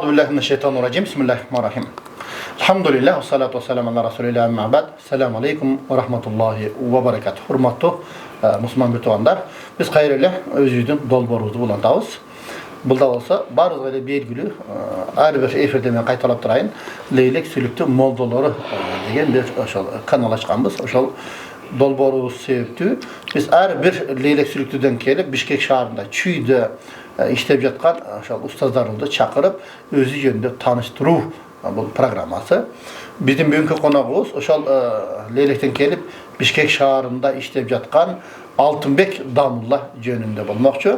Euzu billahi mineşşeytanirracim. Bismillahirrahmanirrahim. Elhamdülillah ve salatu vesselamu ala Resulillah amma ba'd. Selamun aleyküm ve rahmetullahi ve berekatuh. Hurmatly Müslüman bütüvanlar, biz gaýryle özüňizden dolboruňyzdy bulantabız. Bulda bolsa barıza ele belgili her bir eferde men gaýtalap duraýyn. Leylek sülükte moldolary degen bir oşal kanal açganbız. Oşal dolboru sebepti biz her bir leylek sülüktüden kelip Bişkek şaharında çüýde işlep жатқан ұстаздарды чакырып өзү жөнүндө тааныштыруу бул программасы. Биздин бүгүнкү коногубуз ошол Leylектен келип Бишкек шаарында иштеп жаткан Алтынбек Дамулла жөнүндө болмокчу.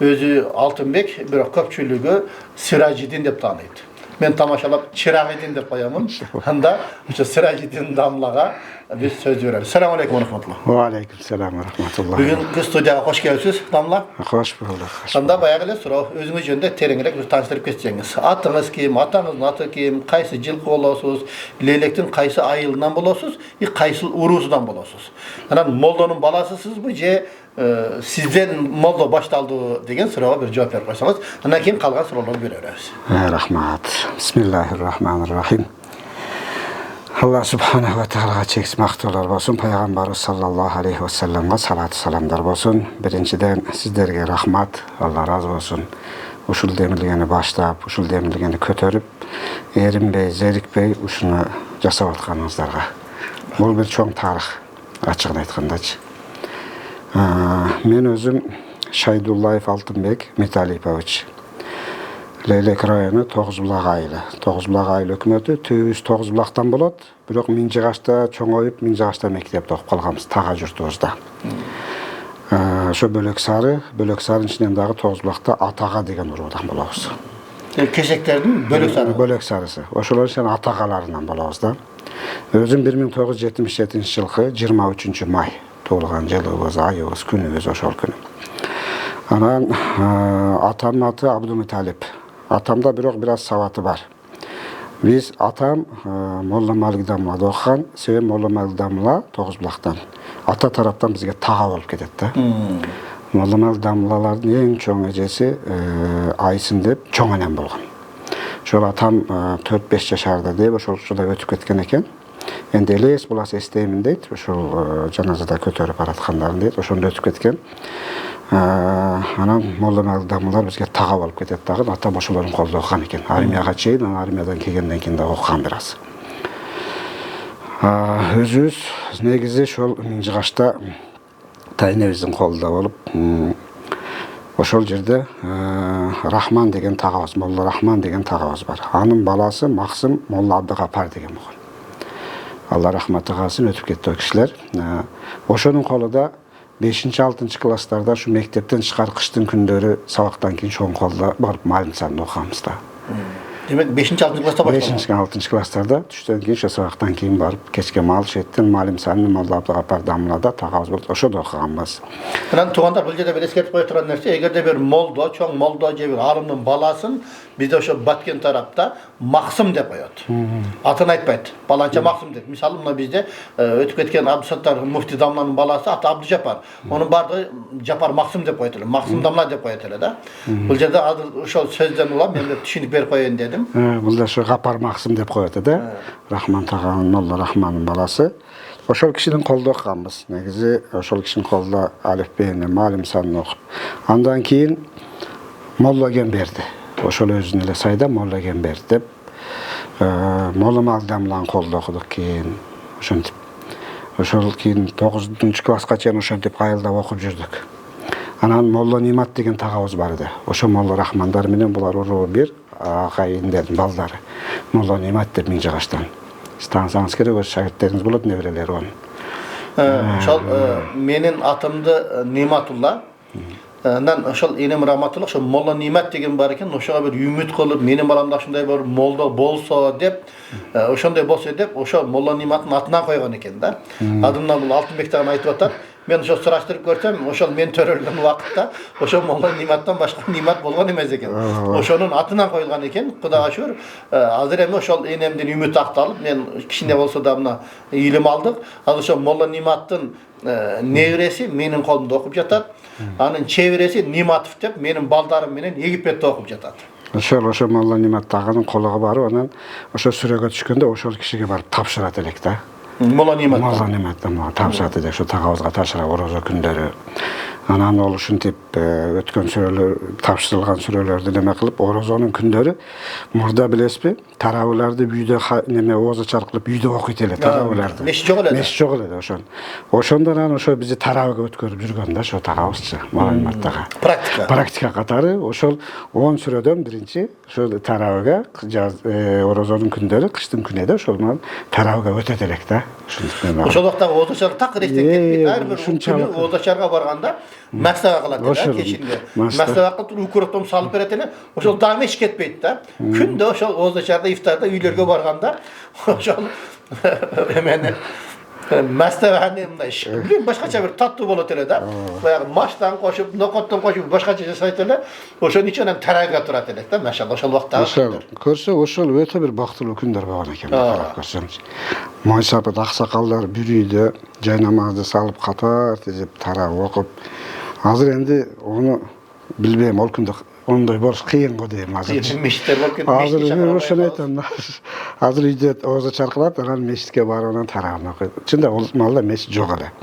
Өзү Алтынбек бирок көпчүлүгү Сиражидин деп тааныйт. Мен тамашалап Чирагидин деп коёмун. Анда ошо Сиражидин Дамлага biz söz verelim. Selamun aleyküm ve rahmetullah. Ve aleyküm selam ve rahmetullah. Bugün stüdyoya hoş geldiniz Damla. Hoş bulduk. Anda bayağı ele soru, özünüz yönünde terengirak bir tanıştırıp geçeceğiniz. Atınız kim, atanızın atı kim, kaysı jılkı bolosuz, Leylektin kaysı ayılından bolosuz, kaysı uruzudan bolosuz. Yani Moldo'nun balasısız bu, sizden Moldo baştaldı degen soruğa bir cevap verip Ana kim kalgan soruları görürüz. Rahmat. Bismillahirrahmanirrahim. Allah subhanahu wa ta'ala çeksiz maqtolar bolsun. Peygamberimiz sallallahu aleyhi ve sellem'e salatı salamlar bolsun. Birinciden sizlerge rahmat, Allah razı olsun. Uşul demilgeni başlap, uşul demilgeni kötörüp, erinbey, zerikbey uşunu jasap atkanыңızдарга. Bul bir çoğun tarix, açıqын aytkandaçı. Men özüm Şaydullayev Altınbek Metalipovich. Leylek rayonu Toğuzbulaq aylı. Toğuzbulaq aylı hökümeti tüyüz Toğuzbulaqtan bolot. Birok Minjigaçta çoňoýup Minjigaçta mektepde okup kalgamız tağa jurtubuzda. Şo Bölöksarın içinden dagı Toğuzbulaqta Atağa degen urudan bolabız. Keşeklerden Bölöksarı? Bölöksarısı. Oşolar için Atağalarından bolabız da. Özüm 1977 жылkı 23 may tuğulgan jılыбыз, ayыбыз, günübüz oşol günü. Anan atamın adı Abdülmutalip. Atamda biraz savatı var. Biz atam Molla Malik Damla'da okuyan, sebep Molla Malik Damla Toğuzbulaqtan. Ata taraftan bizge tağa olup ketedi. Molla Malik Damlaların en çoğun ecesi Aysın deyip çoğun önem bolgan. Şol atam 4-5 yaşarda deyip, şolda ötüp ketken eken. Endi eles bulası esteymin deyit, şol janazada kötörüp aratkanların deyit, şolda ötüp ketken. Anam Molla Malik Damlalar bizge tağa olup ketedi dagı, atam oşolaryň kolda okuyan eken. Armiyaga çeyin, armiyadan kegenden keyin de okuyan biraz. Özüz negizi şol Minjigaçta taýinebizdiň kolda bolup, oşol jerde Rahman degen tağabız, Molla Rahman degen tağabız var. Anın balası Maksım Molla Abdygapar degen bolgan. Allah rahmeti kalsın, ötüp ketdi o kişiler. Oşonun kolda 5-6 klaslarda şu mektepten çıkar kıştın gündörü sabaktan keyin çoğun kolda barıp malim sanını okamız da. Demek 5-6 klasta başladı. 5-6 klaslarda düşten keyin şu sabaktan keyin barıp keçke mal şettin malim sanını Molla Abdygapar Damlada tağabız boldu. Oşo da okamız. Lan tuğandar bu jerde bir eskертip koýa turan nerse, egerde bir Moldo, çoğun Moldo je bir alımdın balasın, bizde oşo Batken tarapta Maksım dep koýat. Atını aýtpaýt. Balança Maksım dep. Misal mına bizde ötüp ketken Abdusattar Mufti Damlanın balası atı Abdujapar. Onun bardı Japar Maksım dep koýatlar. Maksım Damla dep koýatlar da. Bu jerde oşo sözden ulan men de düşünüp berip koýaýyn dedim. Bulda şu Gapar Maksım dep koýatdy da. Rahman tağanın Molla Rahmanın balası. Oşol kişinin kolda okuganbız. Negizi oşol kişinin kolda alifbeyni, malim sanını okup. Andan keyin Molla gen berdi. Oşol özüne ele sayda Molla gen berdi dep. Molla Malik Damlanyň kolda okuduk keyin. Oşontip. Oşol keyin 9-njy klaska çeýen oşontip gaýyldap okup jürdük. Anan Molla Nimat degen tağabız bar edi. Oşo Molla Rahmandar menen bular uruu bir agayyndyň baldary. Molla Nimat dep Minjigaçtan. Stansanız kerek öz şagirtleriniz bolot, nebreleri onun. Şol menin atımdı Nimatullah. Nan şol enem rahmatullah, şol Molla Nimat degen bar eken, oşoga bir ümit kılıp, menin balamda şunday bir molda bolsa dep, oşonday bolsa dep, oşo Molla Nimat'ın atından koygan eken da. Adımdan bul Altınbek tagyn aýtyp atar. Men oşo sıraştırıp görsem, oşol men törölgөн wagtda oşo Molla Nimat'tan başka Nimat bolgan emes eken. Oşonun atынан koyulgan eken. Kudaga şükür. Hazır eме oşol enemden ümit aktalyp, men kişinde bolsa da buna ilim aldık. Hazır oşo Molla Nimat'tın nevresi menin kolumda okup jatat. Anın çevresi Nimatov dep menin baldarym menen Egipetde okup jatat. Ошол Молла Нимат тагынын колуга барып, анан ошо сүрөгө түшкөндө ошол кишиге барып тапшырат элек да. Молла Нимат. Молла Ниматтан тапшырат элек, ошо тагыбызга тапшыра орозо күндөрү. Анан ол ушинтип өткөн сүрөлөр, тапшырылган сүрөлөрдү неме кылып, орозонун күндөрү мурда билесизби, тарабыларды үйдө неме оозачар кылып үйдө окуйт эле тарабыларды. Меш жок эле. Меш жок эле ошон. Ошондон анан ошо бизди тарабыга өткөрүп жүргөн да, ошо тагабызчы Молла Ниматтага. Практика. Практика катары ошол 10 сүрөдөн биринчи ошол тарабыга орозонун күндөрү, кыштын күнүдө ошол тарабыга өтөт элек да. Ошол вакытта оозачар так реттен кетпейт. Ар бир күнү оозачарга барганда мәсәвә кылат да кечинде. Мәсәвә кылып укроптон салып берет эле. Ошол дагы эч кетпейт да. Күндө ошол оозачарда ифтарда үйлөргө барганда ошол эмени мәсәвәне мындай билем башкача бир таттуу болот эле да. Баягы маштан кошуп, нокоттон кошуп башкача жасайт эле. Ошон үчүн анан тарайга турат элек да. Машалла ошол вакытта. Көрсө ошол өтө бир бактылуу күндөр болгон экен. Көрсөңүз. Майсапыт аксакалдар бир үйдө жай намазды салып катар тизип тарап окуп. Азыр энди ону билбейм, ол күндө ондой болуш кыйын го дейм азыр. Мешиттер болуп кетти. Азыр ошону айтам. Азыр үйдө оозачар кылат, анан мешитке барып анан тарабын окуйт. Чында ол маалда мешит жок эле.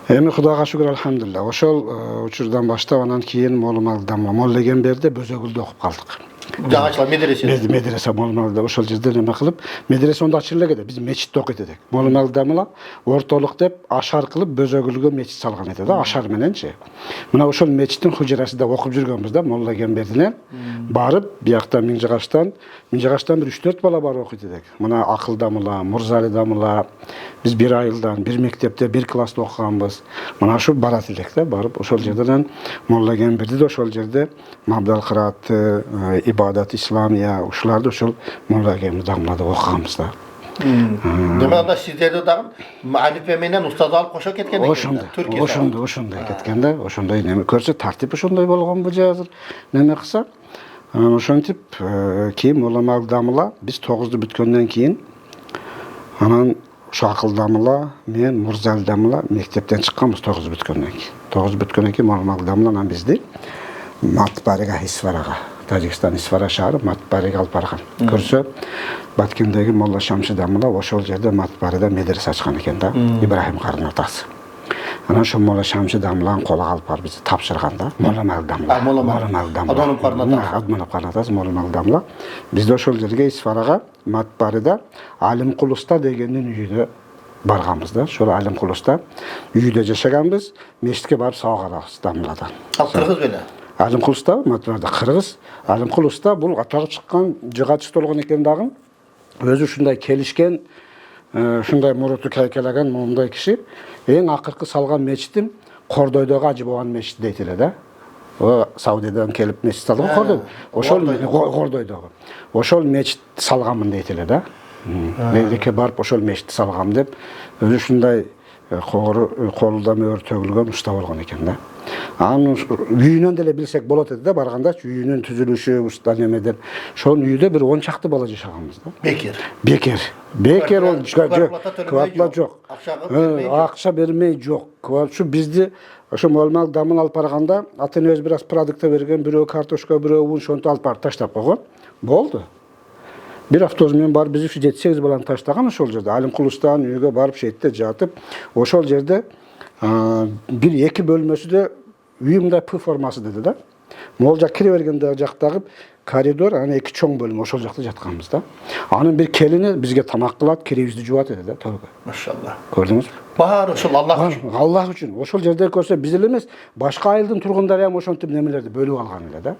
Эми Кудайга шүгүр алхамдулилла. Ошол учурдан баштап анан кийин Молла Эгемберде Бөзөгүлдө окуп калдык. Жаңачылар медресе. Медресе Молла ошол жерде неме кылып, медресе онда ачылып элек, биз мечитте окуйт элек. Молла ортолук деп ашар кылып Бөзөгүлгө мечит салган эди да, ашар мененчи. Мына ошол мечиттин хужурасында окуп жүргөнбүз да, Молла Эгемберден барып, биякта Миңжагаштан бир 3-4 бала барып окуйт элек. Мына Акылдамыла, Мурзалидамыла биз бир айылдан, бир мектепте, бир класста окуганбыз. Мына ушу барат элек да, барып ошол жерден Молла Эгемберди да ошол жерде Мабдал Кыраатты, Ибадат Исламия ушуларды ошол Молла Эгемберди окуганбыз да. Демек анда сиздерди дагы алифбе менен устаз алып кошо кеткен экен. Ошондой кеткен да, ошондой неме көрсө тартип ошондой болгонбу же азыр неме кылса. Ошентип кийин Молла Дамыла биз 9-ду бүткөндөн кийин анан ошо Акылдамыла, мен Мурзалидамыла мектептен чыкканбыз 9 бүткөндөн кийин. 9 бүткөндөн кийин Молла Дамыла анан бизди Матбарига Исфарага, Тажикстан Исфара шаары Матбарига алып барган. Көрсө Баткендеги Молла Шамши Дамыла ошол жерде Матбарida медресе ачкан экен да, Ибрахим кардын атасы. Анан ошо Молла Шамши Дамыланын колуга алып барып бизди тапшырган да, Молла Дамыла. Адманов кардын атасы Молла Дамыла. Биз ошол жерге Исфарага Матбарida Алим Кулуста дегендин үйүнө барганбыз да. Ошол Алим Кулуста үйдө жашаганбыз, мешитке барып сабак алабыз Дамыладан. Ал кыргыз беле. Алим Кулуста, Матбарida кыргыз. Алим Кулуста бул атагы чыккан жыгачы болгон экен дагы. Өзү ушундай келишкен, ушундай муруту кайкелаган момундай киши. Эң акыркы салган мечитим Кордойдогу Ажы Бабанын мечити дейт эле да. О Саудиядан келип мечит салды го Кордой. Ошол Кордойдогу. Ошол мечит салганмын дейт эле да. Мендеке барып ошол мечитти салгам деп, өзү ушундай колунда мөөр төгүлгөн уста болгон экен да. Анын үйүнөн деле билсек болот эди да, баргандачы үйүнүн түзүлүшү, уста немеден. Ошол үйдө бир 10 чакты бала жашаганбыз да. Бекер ол квартплата жок. Акча бермей жок. Ошо бизди ошо Молла Дамын алып барганда ата энебиз бир аз продукт берген, бирөө картошка, бирөө ун, ошонтип алып барып таштап койгон. Болду. Bir avtobus menен барып биз 7-8 баланы таштаган ошол жерде. Алим Кулустан үйгө барып шейтте жатып, ошол жерде бир 2 бөлмөсүдө үй мындай П формасы деди да. Могул жак кире бергенде жактагы коридор, анан 2 чоң бөлмө ошол жакта жатканбыз да. Анын бир келини бизге тамак кылат, киребизди жуат эди да, төргө. Машалла. Көрдүңүзбү? Баары ошол Аллах үчүн. Аллах үчүн. Ошол жерде көрсө биз эле эмес, башка айылдын тургундары ham ошентип немелерди бөлүп алган эле да.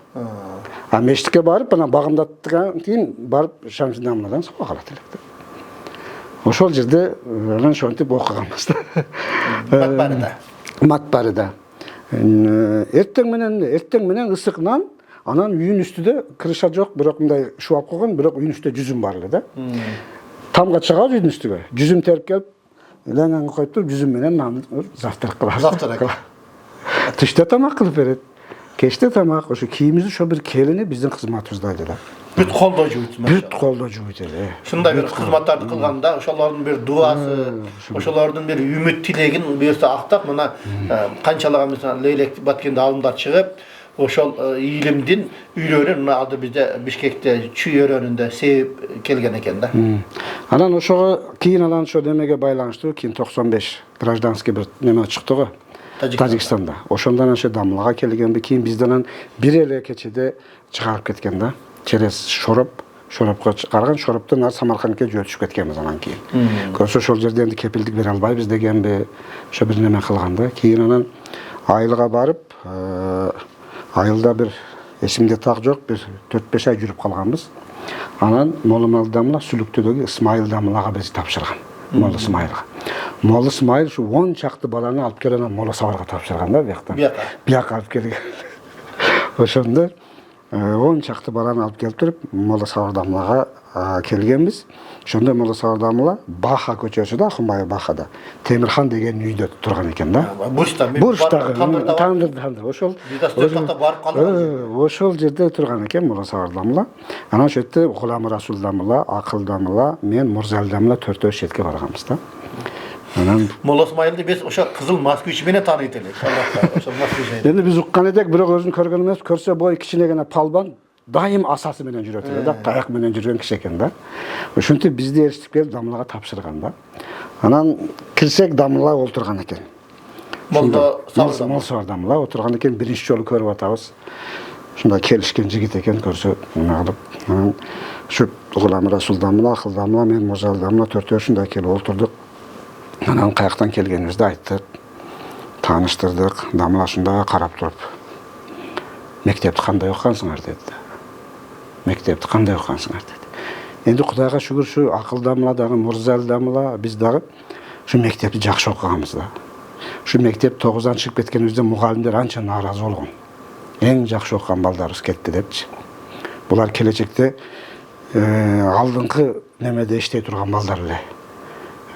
Мешитке барып, анан багымдаттыган кийин барып Шамши Дамыладан сабак алат элек да. Ошол жерде анан ошентип окуганбыз да. Матбарida. Эртең менен ысык нан, анан үйүн үстүдө крыша жок, бирок мындай шубап койгон, бирок үйүн үстүдө жүзүм бар эле да. Тамга чыгабыз үйүн үстүгө. Жүзүм терип келип, лаңан коюп туруп, жүзүм менен нан завтрак кылабыз. Түштө тамак кылып берет. Кечте тамак, ошо кийимибизди ошо бир келини биздин кызматыбызда эле да. Бүт колдо жуйт. Бүт колдо жуйт эле. Ушундай бир кызматтарды кылганда, ошолордун бир дуасы, ошолордун бир үмүт тилегин буюрса актап, мына канчалаган мисалы Лейлек Баткенде алымдар чыгып, Oşol ilimdin üylönün adı bizde Bişkek'te çüy önünde sevip kelgen eken da. Anan oşoğa keyin alan şo demege байланыштуу keyin 95 гражданский bir neme çıktı go. Tacikistanda. Oşondan aşağı damlaga kelgen keyin bizden bir ele keçede çıkarıp ketken da. Через Şorapqa çıkargan Şoraptan Samarkandga jo'tishib ketganmiz anan keyin. Ko'rsa şol жерде endi kepildik bere albayбыз degenbi şo bir neme kılganda. Keyin anan ayılga barıp ayılda bir esimde tak yok bir 4-5 ay жүрүp kalganбыз. Anan Molla damla Sülüktödөгү Ismail damlaga bizi tapşırgan. Molla Ismailga. Molla Ismail şu 10 çaktı balаны alıp gelen Molla Savarga tapşırgan da buyaktan. Buyaka alıp kelген. Oşonda 10 çaktı balаны alıp kelip turup Molla Savar damlaga kelgenбиз. Şonda Molla Savar damla Baha köçөsүдө Ахунбай Бахада Темирхан деген үйдө турган экен да. Бурштагы Тандыр ошол ошол жерде турган экен Molla Savar damla. Анан ошол жерде Гулам Расул дамла, Акыл дамла, мен Мурзал дамла төртөө шетке барганбыз да. Анан Molla İsmail'de biz oşa kızıl Moskvich mene tanıyt elek. Allah'ta oşa Moskvich. Endi biz уккан эдек, бирок өзүн көргөн эмес, көрсө бой кичинегене палбан, дайым асасы менен жүрөт эле да, таяк менен жүргөн киши экен да. Ошентип бизди эриштип келип дамлага тапшырган да. Анан кирсек дамла олтурган экен. Molla Savar damla отурган экен, биринчи жолу көрүп атабыз. Шундай келишкен жигит экен, көрсө мына кылып. Анан ушу Гулам Расул дамла, Акыл дамла, мен Мурзал дамла төртөө ушундай келип олтурдук. Анан каяктан келгенибизди айттык, тааныштырдык, дамла ушундай карап туруп. Мектепти кандай окугансыңар деди. Мектепти кандай окугансыңар деди. Энди Кудайга шүгүр şu Акыл дамла дагы, Мурзал дамла биз дагы şu мектепти жакшы окуганбыз да. Şu мектеп 9-дан чыгып кеткенибизде мугалимдер анча нааразы болгон. Эң жакшы окуган балдарыбыз кетти депчи. Булар келечекте алдыңкы немеде иштей турган балдар эле.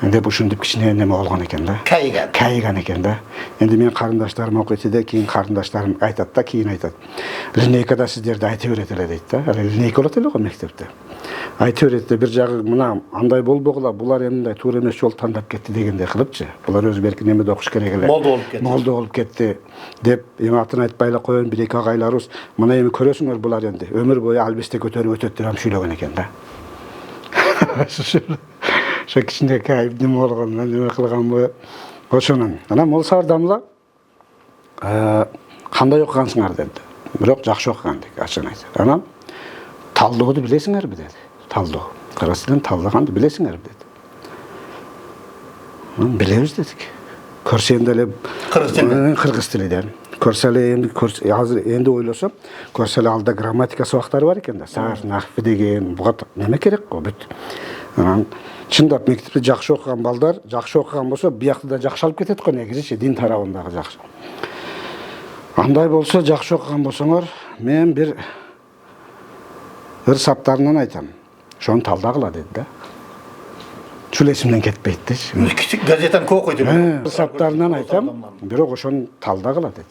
Деп ушинтип кичине неме болгон экен да. Кайган экен да. Энди мен карындаштарым окуйт да, кийин карындаштарым айтат да, кийин айтат. Линейкада сиздерди айта берет эле дейт да. Линейка болот эле го мектепте. Айта берет да, бир жагы мына андай болбогула, булар эмне туура эмес жол тандап кетти дегендей кылыпчы. Булар өзү берки немеде окуш керек эле. Молдо болуп кетти деп эми атын айтпай эле коеюн, бир эки агайларыбыз мына эми көрөсүңөр булар энди өмүр бою албесте көтөрүп өтөт деп шүйлөгөн экен да. Şu kişinde kayıp nime olgandan nime kılgan bu oşonun. Anam Molla Savar damla kандай okugansыңар dedi. Бирок жакшы окуган dedi, açık ayt. Anam талдооду билесиңерби dedi. Талдоо. Кыргыз тилин талдаганды билесиңерби dedi. Билебиz dedik. Көрсөндө эле кыргыз тилиден. Көрсө эле эми азыр энди ойлосом, көрсө эле алда грамматика сабактары бар экен да. Сар, нахв деген, буга неме керек го бүт. Анан чындап мектепте жакшы окуган балдар, жакшы окуган болсо, биякты да жакшы алып кетет го негизичи дин тарабындагы жакшы. Андай болсо, жакшы окуган болсоңор, мен бир саптарынан айтам. Шону талдагыла деди да. Чул эсимден кетпейт дечи. Кичик газетаны көп окуйт эле. Саптарынан айтам, бирок ошону талдагыла деди.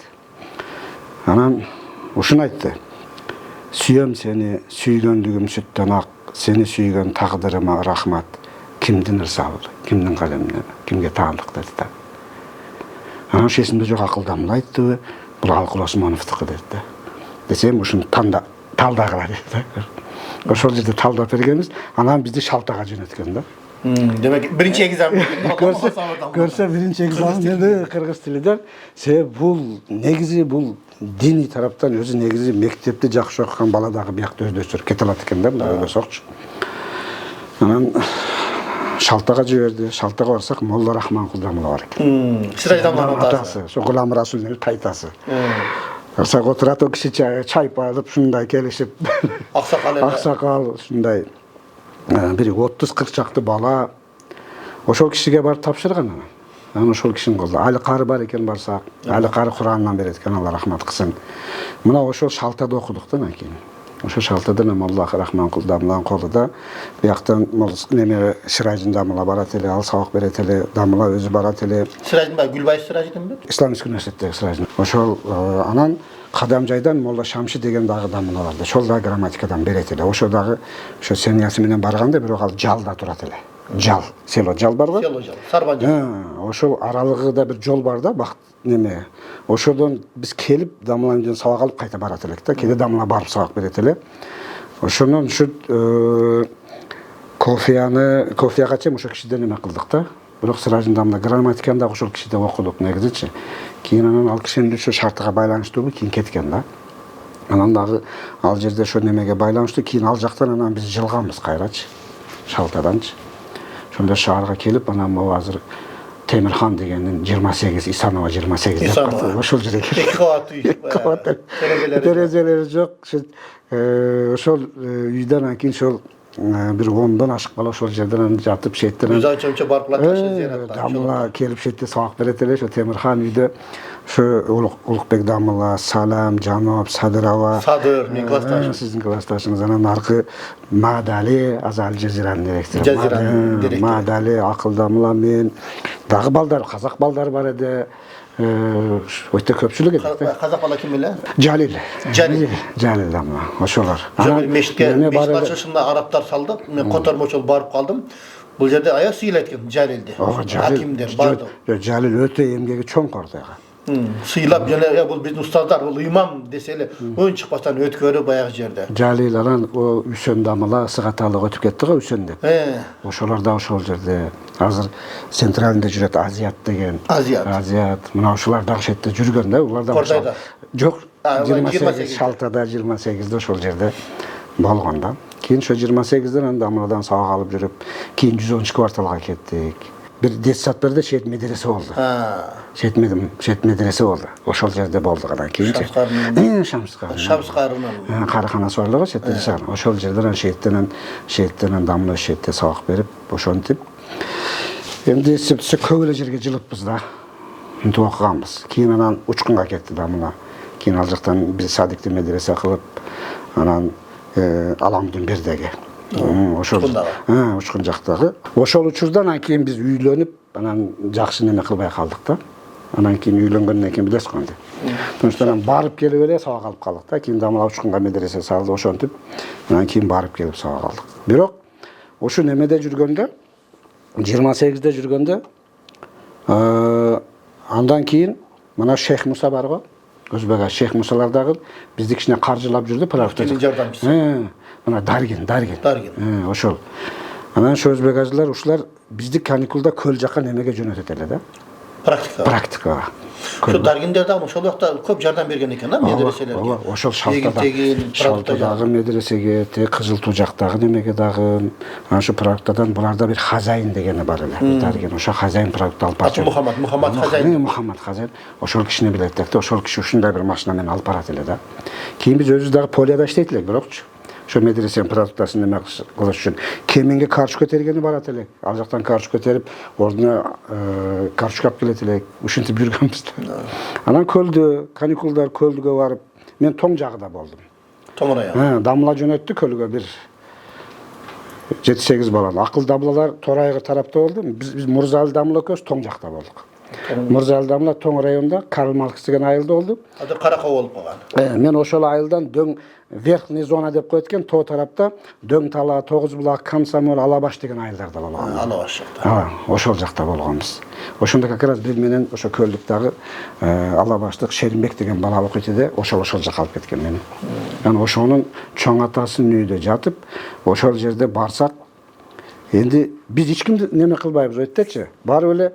Анан ушуну айтты. Сүйөм сени, сүйгөндүгүм сүттөн ак, seni sүйгөн тагдырыма рахмат. Кимдин ырзабы, кимдин калеминен, кимге таандык деди да. Анан ошо эсимде жок, Акыл дамла айтты, бул Алкул Осмоновдуку деди да. Десем ушуну талдагыла деди да. Ошол жерде талдап бергенбиз, анан бизди шалтага жөнөткөн да. Demek birinci egzamin. Көрсө биринчи экзамен кыргыз тилиден. Себеп бул негизи бул диний тараптан өзү негизи мектепте жакшы окуган бала дагы биякта өздөштүрүп кете алат экен да, мындай ойлосокчу. Анан шалтага жиберди. Шалтага барсак Молла Рахманкул дамла бар экен. Сираж дамланын атасы. Ошо Гулам Расулдун тайтасы. Барсак отурат о киши чай алып ушундай келишип. Аксакал ушундай бир 30-40 чакты бала ошол кишиге барып тапшырган анан. Анан ошол кишинин колунда али кары бар экен барсак, али кары Курандан берет экен, Алла рахмат кылсын. Мына ошол шалтада окудук да анан. Ошо шалтада Молла Рахманкул дамланын колунда бияктан неме Сираждын дамла барат эле, ал сабак берет эле, дамла өзү барат эле. Сираждын бай Гүлбаев Сираждынбы? Исламский университеттеги Сираждын. Ошол анан Кадамжайдан Молла Шамши деген дагы дамла бар да. Ошол да грамматикадан берет эле. Ошо дагы ошо семьясы менен барганда бирок ал жалда турат эле. Жал, село жал бар ғой. Село жал, Сарбан жал. Ошол аралыгында бир жол бар да, бакыт неме. Ошодон биз келип Дамылан үйдөн сабак алып кайта барат элек да. Кээде Дамыла барып сабак берет эле. Ошонун ушу кофеяга чейин ошо кишиден неме кылдык да. Бирок сразу Дамыла грамматиканы да ошол кишиде окудук негизичи. Кийин анан ал кишинин ушу шартыга байланыштуу кийин кеткен да. Анан дагы ал жерде ошо немеге байланыштуу кийин ал жактан анан биз жылганбыз кайрачы. Шалтаданчы. Ошондо шаарга келип анан могу азыр Темирхан дегенин 28, Исанова 28 деп атады. Ошол жерге эки кабат үй. Терезелери жок. Ошол үйдөн анан кийин ошол бир 10дон ашык бала ошол жерден жатып шеттен. Биз анча барып калат. Дамыла келип шетте сабак берет эле, ошо Темирхан үйдө ошо Улукбек Дамыла, Салам, Жаноб, Садырова. Садыр, мен классташым. Сиздин классташыңыз. Анан аркы Маадали, Азал Жазиранын директору. Жазиранын директору. Маадали, Акыл Дамыла, мен дагы балдар, казак балдар бар эди. Өтө көпчүлүк эди. Казак бала ким эле? Жалил. Жалил Дамыла. Ошолор. Анан мешитке ачылышында араптар салды. Мен котормочол барып калдым. Бул жерде аяк сыйлайт экен Жалилди. Акимдер барды. Жалил өтө эмгеги чоңкор дагы. Сыйлап жана бул биздин устаздар, бул имам десе эле өн чыкпастан өткөрүп баягы жерде. Жалил анан о Үсөн Дамыла сыгаталык өтүп кетти го Үсөн деп. Ошолор да ошол жерде. Азыр централында жүрөт Азият деген. Азият. Мына ушулар дагы шетте жүргөн да, улар да. Кортайда. Жок, 28 Шалтада 28де ошол жерде болгон да. Кийин ошо 28ден анан Дамыладан сабак алып жүрүп, кийин 110 кварталга кеттик. Бир детсад берде шет медресе болду. Шет медресе болду. Ошол жерде болдук анан кийинчи. Шамскарынын караханасы бар го шетте жашаган. Ошол жерден шеттен Дамыла шетте сабак берип, ошентип. Эми эсептесе көп эле жерге жылыппыз да. Мынтип окуганбыз. Кийин анан Учкунга кетти Дамыла. Кийин ал жактан биз садикти медресе кылып, анан Аламдын бирдеги. Ошол Учкун жактагы. Ошол учурдан кийин биз үйлөнүп, анан жакшы неме кылбай калдык да. Анан кийин үйлөнгөндөн кийин билесиз го. Ошондон барып келип эле сабак алып калдык да. Кийин Дамыла Учкунга медресе салды, ошентип. Анан кийин барып келип сабак алдык. Бирок ошо немеде жүргөндө 28де жүргөндө андан кийин мына Шейх Муса бар го. Өзбек Шейх Мусалар дагы бизди кичине каржылап жүрдү, проектин жардамчысы. Мына Даргин. Ошол. Анан ошо өзбек ажылар ушулар бизди каникулда көл жака немеге жөнөтөт эле да. Практикага. Ошо Даргиндер дагы ошол жакта көп жардам берген экен да медреселерге. Ошол Шалтадагы медресеге, Кызыл Туу жактагы немеге дагы, анан ошо проектадан буларда бир Хазайын дегени бар эле. Даргин ошо Хазайын проект алып барат. Мухаммад Хазайын. Мухаммад Хазайын. Ошол кишини билет да. Ошол киши ушундай бир машина менен алып барат эле да. Кийин биз өзүбүз дагы полияда иштейт элек, бирокчу. Ошо медресенин проектасын неме кылыш үчүн кеминге карш көтергени барат элек. Ал жактан карш көтерип, ордуна каршкап келет элек. Ушинтип жүргөнбүз да. Анан көлдө, каникулдар көлдүгө барып, мен тоң жагыда болдум. Тоң район. Дамыла жөнөттү көлгө бир 7-8 баланы. Акыл Дамылалар Торайгы тарапта болду. Биз Мурзалы Дамыла экөөбүз тоң жакта болдук. Мурзалы Дамыла тоң районунда Карл Маркс деген айылда болду. Азыр Каракоо болуп калган. Мен ошол айылдан дөң верхний зона деп коет экен, тоо тарапта Дөң Тала, Тогуз Булак, Комсомол, Алабаш деген айылдарда болгон. Алабаш жакта. Ошол жакта болгонбуз. Ошондо как раз бир менен ошо көлдүктагы Алабаштык Шеримбек деген бала окуйт эди, ошол жака алып кеткен мени. Анан ошонун чоң атасынын үйүндө жатып, ошол жерде барсак, энди биз эч кимди неме кылбайбыз өттөчү. Барып эле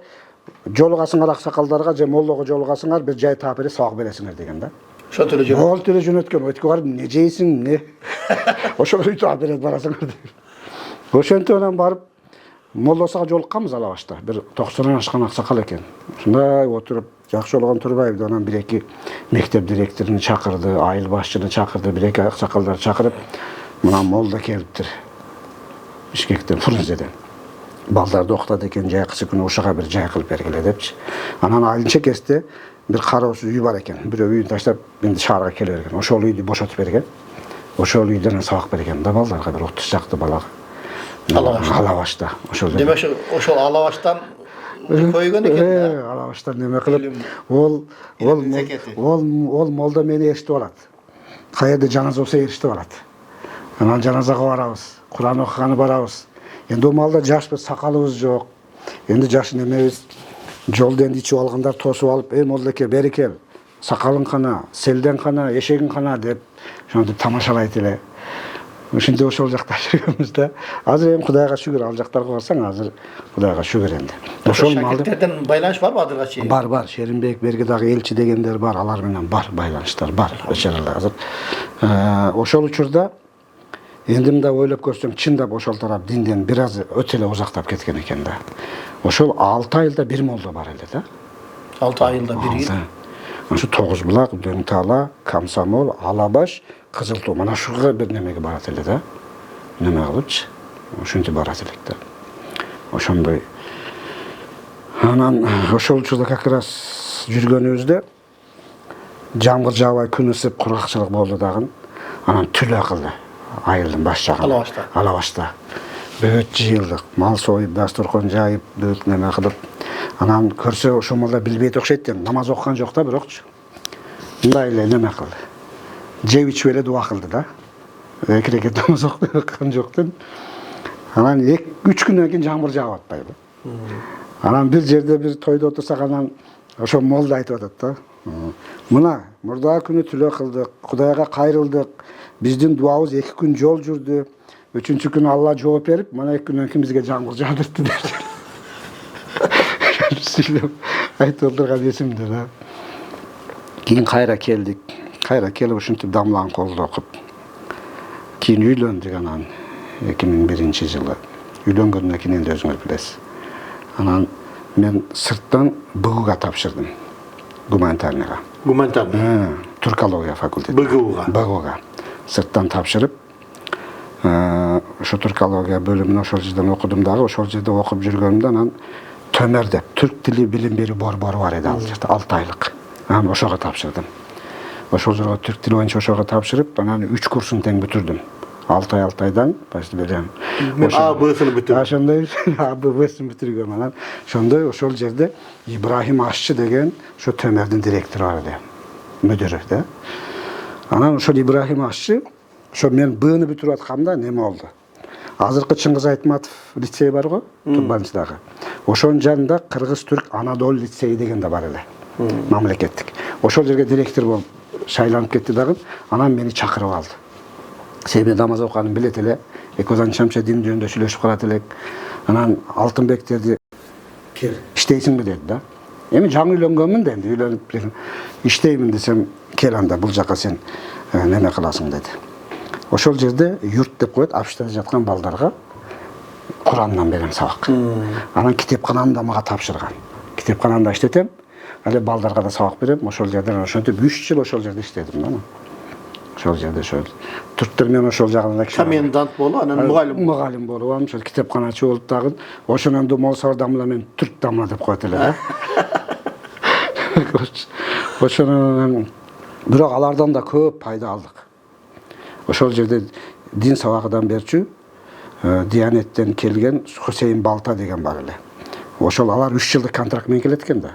жолугасыңар аксакалдарга же моллого жолугасыңар, бир жай таап эле сабак бересиңер деген да. Ошол эле жөнөткөн. Ошол эле жөнөткөн. Өткө барып не жейсиң, не? Ошол үй таап берет барасыңар деп. Ошентип анан барып моллосуга жолукканбыз Алабашта. Бир 90 ашкан аксакал экен. Ушундай отуруп, жакшы болгон турбайбыз. Анан бир-эки мектеп директорун чакырды, айыл башчыны чакырды, бир-эки аксакалдар чакырып, мына молда келиптир. Бишкектен, Фрунзеден. Балдарды окутат экен, жайкысы күнү ушага бир жай кылып бергиле депчи. Анан айылча кезде бир кароосуз үй бар экен. Бирөө үйүн таштап, енді шаарга келе берген. Ошол үйдү бошотуп берген. Ошол үйдөн сабак берген да балдарга, бир 30 жакты балага. Алабашта. Демек ошол Алабаштан көйгөн экен. Алабаштан неме кылып, ол молда мени эшитип алат. Каерде жаназа болсо эшитип алат. Анан жаназага барабыз, Куран окуганы барабыз. Endi o malda жашпыз, сакалыбыз жок. Endi жаш немебиз жолду энди ичип алгандар тосуп алып, "Ey молдеке, бери кел. Сакалың кана, селден кана, эшегиң кана" деп ошентип тамашалайт эле. Ошентип ошол жакта жүргөнбүз да. Азыр эми Кудайга шүгүр, ал жактарга барсаң, азыр Кудайга шүгүр энди. Ошол шакирттерден байланыш барбы азырга чейин? Бар. Шеринбек, берги дагы элчи дегендер бар, алар менен бар байланыштар бар. Азыр ошол учурда энди мындай ойлоп көрсөң, чындап ошол тарап динден бир аз өтө эле узактап кеткен экен да. Ошол 6 айылда бир молдо бар эле да. 6 айылда бир ел. Ошо Тогузбулак, Дөңтала, Комсомол, Алабаш, Кызыл Тоо мына ушуга бир немеге барат эле да. Неме кылыпчы? Ошентип барат элек да. Ошондой. Анан ошол учурда как раз жүргөнүбүздө жамгыр жаабай күн ысып кургакчылык болду дагы. Анан түлө кылды айылдын баш жагын. Алабашта. Бөт жыйылдык, мал союп, дасторкон жайып, бөт неме кылып. Анан көрсө ошол малда билбейт окшойт да, намаз окуган жок да, бирокчу. Мындай эле неме кылды. Жеп ичип эле дуа кылды да. Эки рекет намаз окуган жоктун. Анан 2-3 күндөн кийин жамгыр жаап атпайбы. Анан бир жерде бир тойдо отурсак, анан ошо молда айтып атат да. Мына мурдагы күнү түлө кылдык, Кудайга кайрылдык. Биздин дуабыз 2 күн жол жүрдү. 3-чү күнү Алла жооп берип, мына 2 күндөн кийин бизге жамгыр жаадырды деп. Айтып отурган эсимде да. Кийин кайра келдик. Кайра келип ушинтип дамлан колду окуп. Кийин үйлөндүк анан 2001-жылы. Үйлөнгөндөн кийин энди өзүңөр билесиз. Анан мен сырттан БГУга тапшырдым. Гуманитарныйга. Туркология факультети. БГУга. Сырттан тапшырып, ошо туркология бөлүмүнө ошол жерден окудум дагы. Ошол жерде окуп жүргөнүмдө анан Төмөр деп түрк тили билим берүү борбору бар эди ал жерде, 6 айлык. Анан ошого тапшырдым. Ошол жерге түрк тили боюнча ошого тапшырып, анан 3 курсун тең бүтүрдүм. 6 айдан почти билем. АБ-сын бүтүрдүм. Ошондой АБ-сын бүтүргөм анан. Ошондой ошол жерде Ибрахим Ашчы деген ошо Төмөрдүн директору бар эди. Мүдүрү да. Анан ошол Ибрахим Ашчы ошо мен Б-ны бүтүрүп атканда неме болду. Азыркы Чыңгыз Айтматов лицей бар го, Турбанчыдагы. Ошонун жанында Кыргыз-Түрк Анадолу лицейи деген да бар эле. Мамлекеттик. Ошол жерге директор болуп шайланып кетти дагы. Анан мени чакырып алды. Себеби намаз окуганын билет эле. Экозан чамча дин жөнүндө сүйлөшүп калат элек. Анан Алтынбектерди кел, иштейсиңби деди да. Эми жаңы үйлөнгөнмүн да, энди үйлөнүп иштеймин десем, кел анда бул жака сен неме кыласың деди. Ошол жерде юрт деп коет, общагда жаткан балдарга Курандан берем сабак. Анан китепкананы да мага тапшырган. Китепкананда иштетем, эле балдарга да сабак берем. Ошол жерде ошентип 3 жыл ошол жерде иштедим да. Ошол жерде ошол түрктөр менен ошол жагында комендант болуп, анан мугалим болуп, ошол китепканачы болуп дагы. Ошонун молсор дамла мен түрк дамла деп коет эле да. Ошонун бирок алардан да көп пайда алдык. Ошол жерде дин сабагынан берчү Диянеттен келген Хусейин Балта деген бар эле. Ошол алар 3 жылдык контракт менен келет экен да.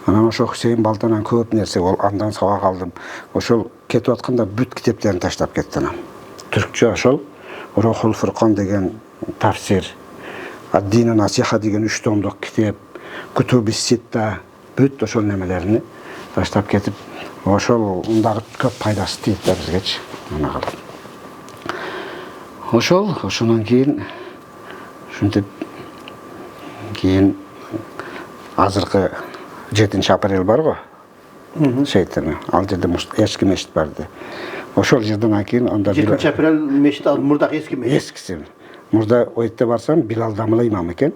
Анан ошо Хусейин Балтанан көп нерсе ол андан сабак алдым. Ошол кетип атканда бүт китептерин таштап кетти анан. Түркчө ошол Рухул Фуркан деген тафсир, Ад-Дину Насиха деген 3 томдук китеп, Кутубис Ситта бүт ошол немелерини таштап кетип, ошол ундагы көп пайдасы тийет да бизгечи. Ана кылып. Ошонун кийин ушинтип кийин азыркы 7-апрель бар го. Шейтаны. Ал жерде эски мешит барды. Ошол жерден кийин анда 7-апрель мешит ал мурдагы эски мешит. Эскиси. Мурда ойетте барсам Билал Дамла имам экен.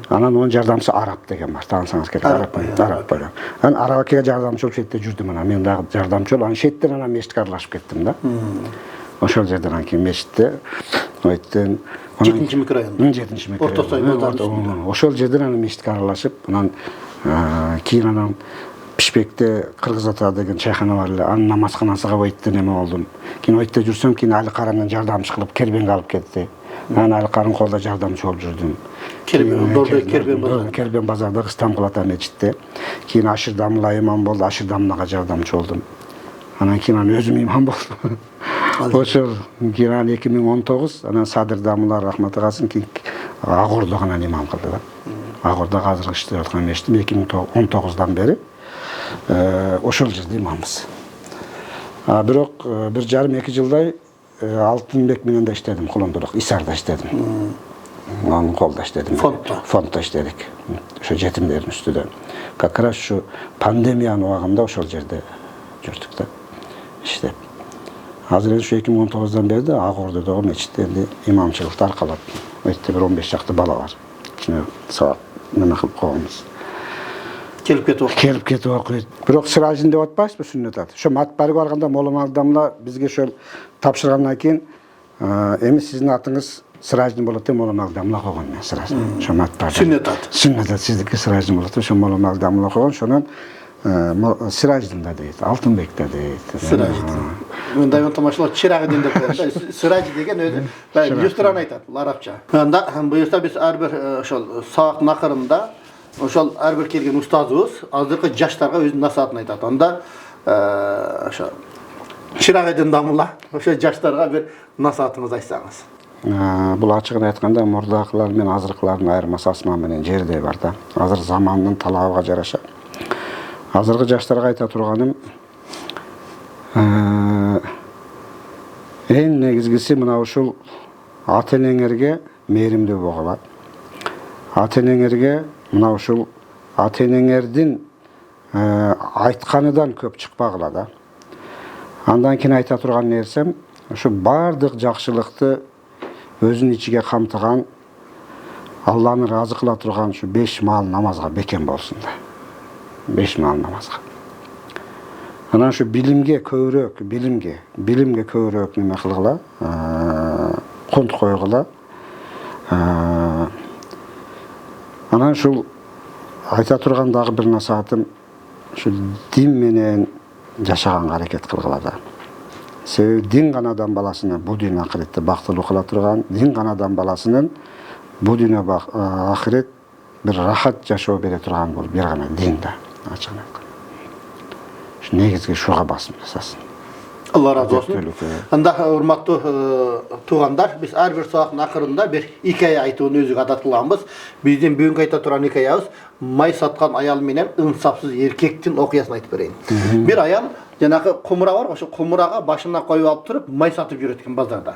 Анан онун жардамчысы Арап деген бар. Таанысаңыз керек. Арап бар. Анан Арабакеге жардамчы болуп шетте жүрдүм анан. Мен дагы жардамчы болуп, анан шеттен анан мешитке аралашып кеттим да. Ошол жерден кийин мешитте ойеттен 7-микрорайондо. 7-микрорайондо. Ошол жерден анан мешитке аралашып, анан кийин анан Пишпекте Кыргыз ата деген чайхана бар эле. Анын намазканасыга ойетте неме болдум. Кийин ойетте жүрсөм, кийин Али Карандан жардамчы кылып Кербенге алып кетти. Анан Али Карын колдо жардамчы болуп жүрдүм. Кербен базардагы Стамбул ата мечитте. Кийин Ашыр Дамла имам болду, Ашыр Дамлага жардамчы болдум. Анан кийин аны өзүм имам болдум. Ошол кийин 2019 анан Садыр Дамулла рахматы калсын кийин Агордо анан имам кылды да. Агордо азыр иштеп аткан мештим 2019-дан бери ошол жерде имамбыз. Бирок 1,5-2 жылдай Алтынбек менен да иштедим, Кулондулук, Исарда иштедим. Анын колдо иштедим. Фондто иштедик. Ошо жетимдердин үстүдө. Как раз ушу пандемиянын убагында ошол жерде жүрдүк да. İşte hazır şu 2019'dan beri de Agordo'da meclitte imamçılıkta arkalat. Meclitte bir 15 şaktı bala var. Şimdi saat ne kılıp koyamız. Kelip ketip okuydu. Biroq sırajın dep atpaysiz bu sünnet at. Şu matbarga barganda Molla Adamlar bizge şöyle tapşırgandan keyin emin sizin atınız sırajın bolot dep Molla Adamlar koygan men sırajın. Şu matbarga. Sünnet at. Sünnet at sizdiki sırajın bolot dep şu Molla Adamlar koygan. Şonun Sıraj'da deydi, Altınbek'te deydi. Sıraj'da. Ben tamaşalar çırağı dinde koyuyorlar. Sıraj degen öyle. Ben ilüstran aytat, Arapça. Anda buyursa biz her bir saat nakırında oşal her bir kelgen ustazımız azırkı yaşlarga özünün nasihatini aytat. Anda çırağı dinde damula oşal yaşlarga bir nasihatınızı aytsanız. Бұл ачығын айтқанда мұрдақылар мен азырқылардың айырмасы асман менен жердей бар да. Азыр заманның талабыга жараша. Азыркы жаштарга айта турганым эң негизгиси мына ушул ата-энеңерге мээримдүү болгула. Ата-энеңерге мына ушул ата-энеңердин айтканынан көп чыкпагыла да. Андан кийин айта турган нерсем ушу бардык жакшылыкты өзүнүн ичиге камтыган Алланы разы кыла турган ушу 5 маал намазга бекем болсун да. 5 маал намазга. Анан şu bilimge көбүрөөк неме кылгыла, конт койгула. Анан ушул айта турган дагы бир насаатым şu дин менен жашаганга аракет кылгыла да. Себеби дин гана адам баласына бу дүйнө акыретте бактылуу кыла турган, дин гана адам баласынын бу дүйнө акырет бир рахат жашоо бере турган бул бир гана дин да. Açık. Şu negizgi şuğa basım жасасын. Allah razı olsun. Anda hurmatlı tuğanlar, biz her bir saatin akırında bir hikaye aytığını özüge adat kılamız. Bizden bugün ayta turan hikayemiz, may satkan ayal menen insafsız erkektin okuyasını aytıp bereyim. Bir ayal janagı kumura var, oşo kumuraga başına koyup alıp turup may satıp yürütken bazarda.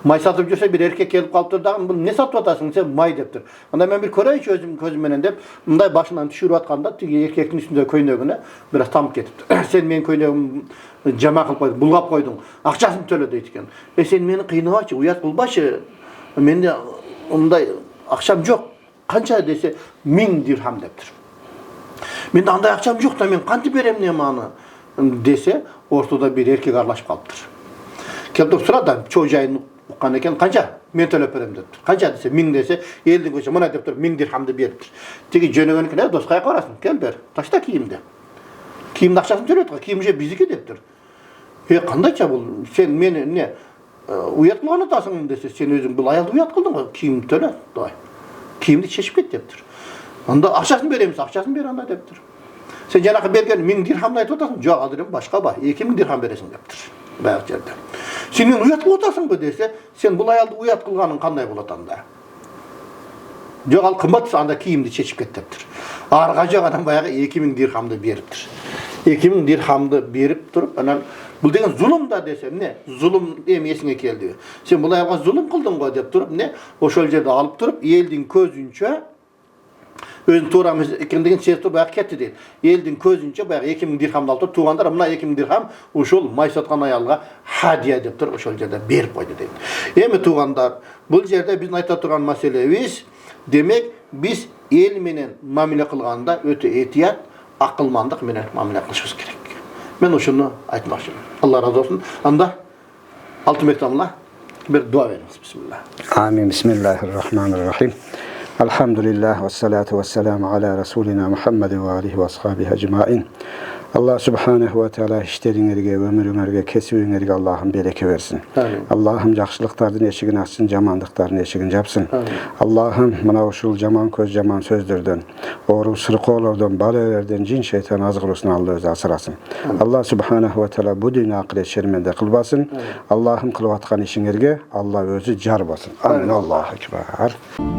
May satıp жүрse bir erkek gelip kalıp dagı, "Bu ne satıp atasın?" sen may deptir. Anda ben bir köreyçi gözüm menen dep, mınday başından düşürüp atkanda erkektin üstünde köynegine biraz tamıp ketipti. Sen men köynegim jama kılıp koydun, bulgap koydun. Akçaсын төлö deyt eken. Sen meni kıynabaçı, uyat bulbaçı. Mende onday akçam yok. Kança dese 1000 dirham deptir. Mende anday akçam yok da men kança berem ne many dese ortada bir erkek arlaşıp kalıptır. Kelip sırada çoğjayını uqqan eken kança men төлөп berem deptir. Kança dese 1000 dese eldin köçe mına deptir 1000 dirhamды beriptir. Tigi jönögenikine doskaya qarasın. Kel ber, taşta kiyimdi. Kiyimdi akçaсын төлөйт, kiyimje biziki deptir. Kandayça bul? Sen meni ne uyat kılgan atasın dese sen özün bul ayaldı uyat kıldın mı? Kiyim töle. Kiyimdi çeşip ket deptir. Anda akçaсын beremiz, akçaсын ber anda deptir. Sen janagı bergen 1000 dirhamды aytıp atasın. Jok adırım başka ba. 2000 dirham beresin deptir. Bayaq jerde. Sen uyat kılıp atasın mı dese sen bul ayaldı uyat kılganın kanday bolat anda? Jok al kımbatsa anda kiyimdi çeşip ket deptir. Argaca adam bayağı 2000 dirhamды beriptir. 2000 dirhamды berip turup anan bu degen zulüm da desem ne? Zulüm emesine keldi. Sen bu ayalga zulüm kıldın go dep turup ne? Oşol jerde alıp turup eldin közünçe özün turamız ekendegen sertu bayaq ketdi deyil. Eldin közünçe bayaq 2000 dirhamды alıp turup tuğandar mına 2000 dirham oşol may satkan ayalga hadiya dep turup oşol jerde berip koydu deyil. Emi tuğandar bu jerde biz ayta turgan maselemiz demek biz el menen mamile kılganda öte etiyat akılmandık menen mamile kılışımız gerek. Ben oşunu aytmakçıyım. Allah razı olsun. Anda Altınbek Damullah bir dua veriniz. Bismillah. Amin. Bismillahirrahmanirrahim. Elhamdülillah ve salatu ve selamu ala Resulina Muhammed ve alihi ve ashabihi ecmain. Allah Subhanahu ve Teala işleriňerge, ömürüňerge, kesibиňerge Allah'ım bereke versin. Amin. Allah'ım jakşylyklardan eşigini açsın, jamanlyklardan eşigini japsın. Amin. Allah'ım mana uşul jaman köz, jaman sözlerden, oğru sırqolardan, balalardan, jin şeytan azgırısını Allah özü asırasın. Allah Subhanahu ve Teala bu dünya ahiret şermende kılbasın. Allah'ım kılıp atkan işiňerge Allah özü jar basın. Amin. Allahu ekber.